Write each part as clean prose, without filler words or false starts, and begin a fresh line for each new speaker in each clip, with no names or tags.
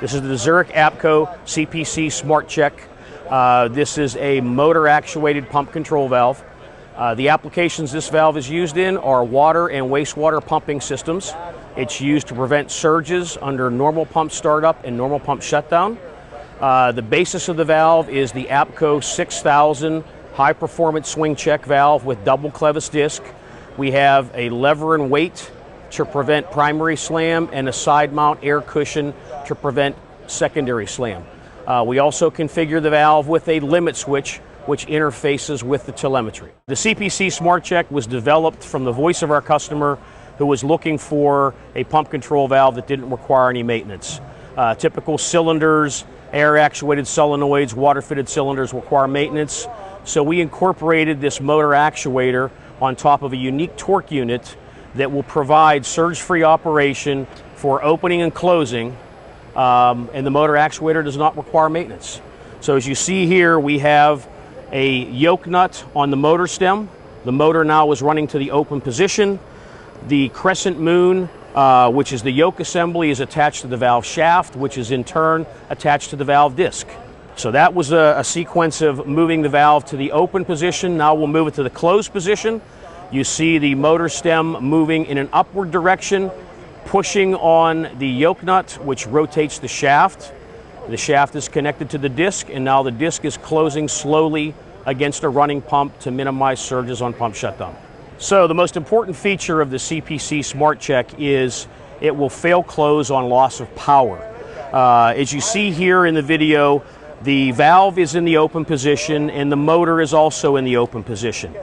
This is the DeZURIK APCO CPC SmartCHECK. This is a motor actuated pump control valve. The applications this valve is used in are water and wastewater pumping systems. It's used to prevent surges under normal pump startup and normal pump shutdown. The basis of the valve is the APCO 6000 high performance swing check valve with double clevis disc. We have a lever and weight to prevent primary slam and a side mount air cushion to prevent secondary slam. We also configure the valve with a limit switch which interfaces with the telemetry. The CPC SmartCHECK was developed from the voice of our customer who was looking for a pump control valve that didn't require any maintenance. Typical cylinders, air actuated solenoids, water fitted cylinders require maintenance. So we incorporated this motor actuator on top of a unique torque unit that will provide surge-free operation for opening and closing, and the motor actuator does not require maintenance. So as you see here, we have a yoke nut on the motor stem. The motor now is running to the open position. The crescent moon, which is the yoke assembly, is attached to the valve shaft, which is in turn attached to the valve disc. So that was a sequence of moving the valve to the open position. Now we'll move it to the closed position. You see the motor stem moving in an upward direction, pushing on the yoke nut, which rotates the shaft. The shaft is connected to the disc, and now the disc is closing slowly against a running pump to minimize surges on pump shutdown. So the most important feature of the CPC SmartCHECK is it will fail close on loss of power. As you see here in the video, the valve is in the open position and the motor is also in the open position.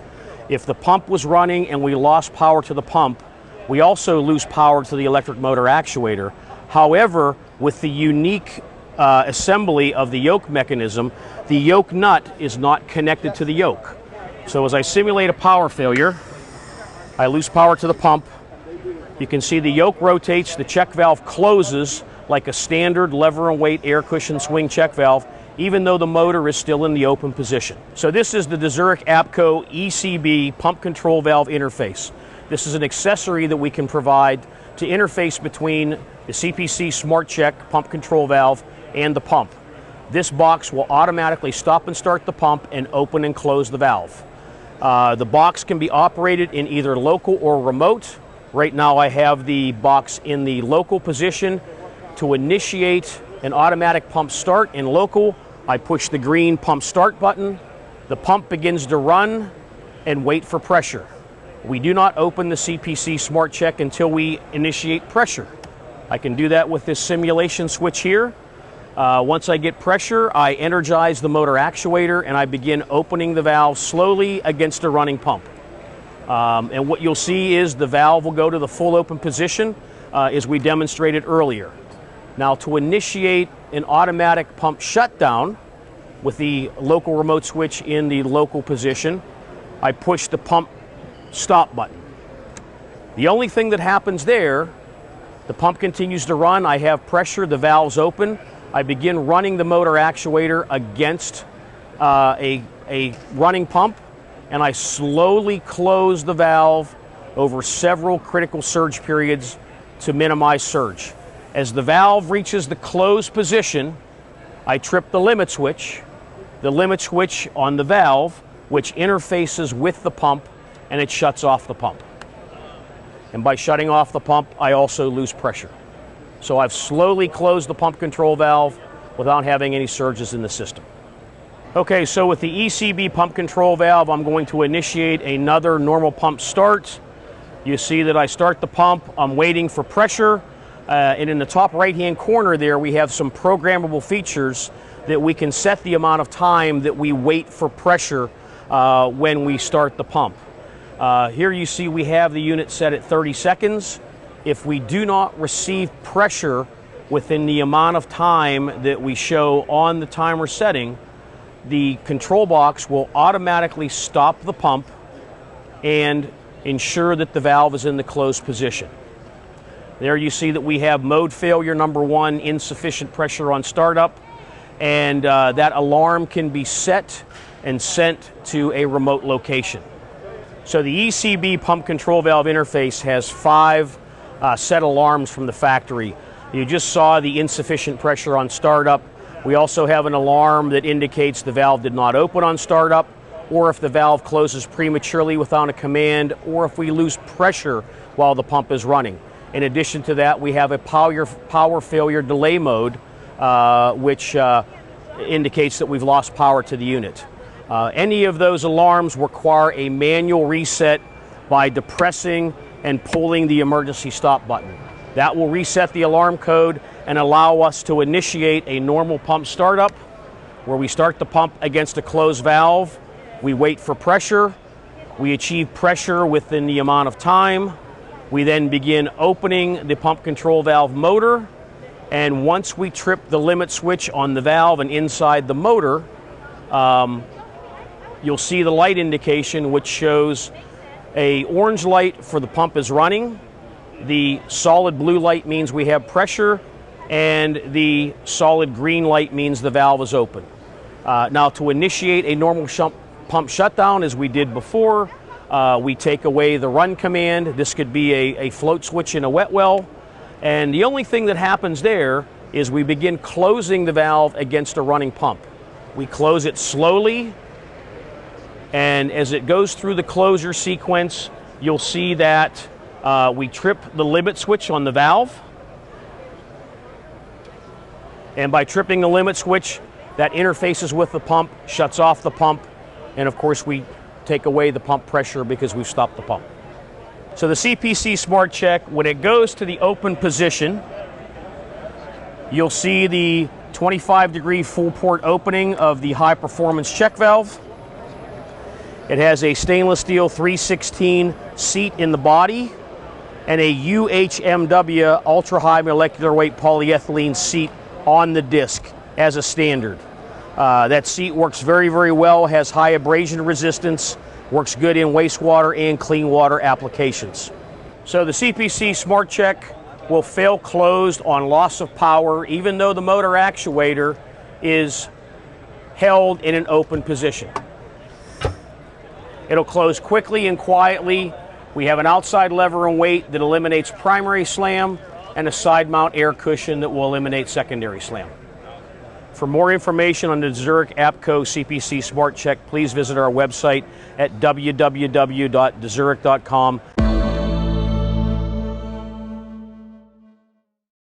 If the pump was running and we lost power to the pump, we also lose power to the electric motor actuator. However, with the unique assembly of the yoke mechanism, the yoke nut is not connected to the yoke. So as I simulate a power failure, I lose power to the pump. You can see the yoke rotates, the check valve closes like a standard lever and weight air cushion swing check valve, even though the motor is still in the open position. So this is the DeZURIK APCO ECB pump control valve interface. This is an accessory that we can provide to interface between the CPC SmartCHECK pump control valve and the pump. This box will automatically stop and start the pump and open and close the valve. The box can be operated in either local or remote. Right now I have the box in the local position. To initiate an automatic pump start in local, I push the green pump start button. The pump begins to run and wait for pressure. We do not open the CPC SmartCHECK until we initiate pressure. I can do that with this simulation switch here. Once I get pressure, I energize the motor actuator and I begin opening the valve slowly against a running pump. And what you'll see is the valve will go to the full open position as we demonstrated earlier. Now to initiate an automatic pump shutdown with the local remote switch in the local position, I push the pump stop button. The only thing that happens there, the pump continues to run, I have pressure, the valve's open, I begin running the motor actuator against a running pump, and I slowly close the valve over several critical surge periods to minimize surge. As the valve reaches the closed position, I trip the limit switch on the valve, which interfaces with the pump, and it shuts off the pump. And by shutting off the pump, I also lose pressure. So I've slowly closed the pump control valve without having any surges in the system. Okay, so with the ECB pump control valve, I'm going to initiate another normal pump start. You see that I start the pump, I'm waiting for pressure. And in the top right-hand corner there, we have some programmable features that we can set the amount of time that we wait for pressure when we start the pump. Here you see we have the unit set at 30 seconds. If we do not receive pressure within the amount of time that we show on the timer setting, the control box will automatically stop the pump and ensure that the valve is in the closed position. There you see that we have mode failure number 1, insufficient pressure on startup, and that alarm can be set and sent to a remote location. So the ECB pump control valve interface has 5 set alarms from the factory. You just saw the insufficient pressure on startup. We also have an alarm that indicates the valve did not open on startup, or if the valve closes prematurely without a command, or if we lose pressure while the pump is running. In addition to that, we have a power failure delay mode, which indicates that we've lost power to the unit. Any of those alarms require a manual reset by depressing and pulling the emergency stop button. That will reset the alarm code and allow us to initiate a normal pump startup, where we start the pump against a closed valve. We wait for pressure. We achieve pressure within the amount of time. We then begin opening the pump control valve motor. And once we trip the limit switch on the valve and inside the motor, you'll see the light indication, which shows an orange light for the pump is running. The solid blue light means we have pressure, and the solid green light means the valve is open. Now, to initiate a normal pump shutdown, as we did before, we take away the run command. This could be a float switch in a wet well. And the only thing that happens there is we begin closing the valve against a running pump. We close it slowly, and as it goes through the closure sequence, you'll see that we trip the limit switch on the valve. And by tripping the limit switch, that interfaces with the pump, shuts off the pump, and of course we take away the pump pressure because we've stopped the pump. So the CPC SmartCHECK, when it goes to the open position, you'll see the 25-degree full port opening of the high performance check valve. It has a stainless steel 316 seat in the body and a UHMW ultra high molecular weight polyethylene seat on the disc as a standard. That seat works very, very well, has high abrasion resistance, works good in wastewater and clean water applications. So the CPC SmartCHECK will fail closed on loss of power, even though the motor actuator is held in an open position. It'll close quickly and quietly. We have an outside lever and weight that eliminates primary slam, and a side mount air cushion that will eliminate secondary slam. For more information on the DeZURIK APCO CPC SmartCHECK, please visit our website at www.dezurik.com.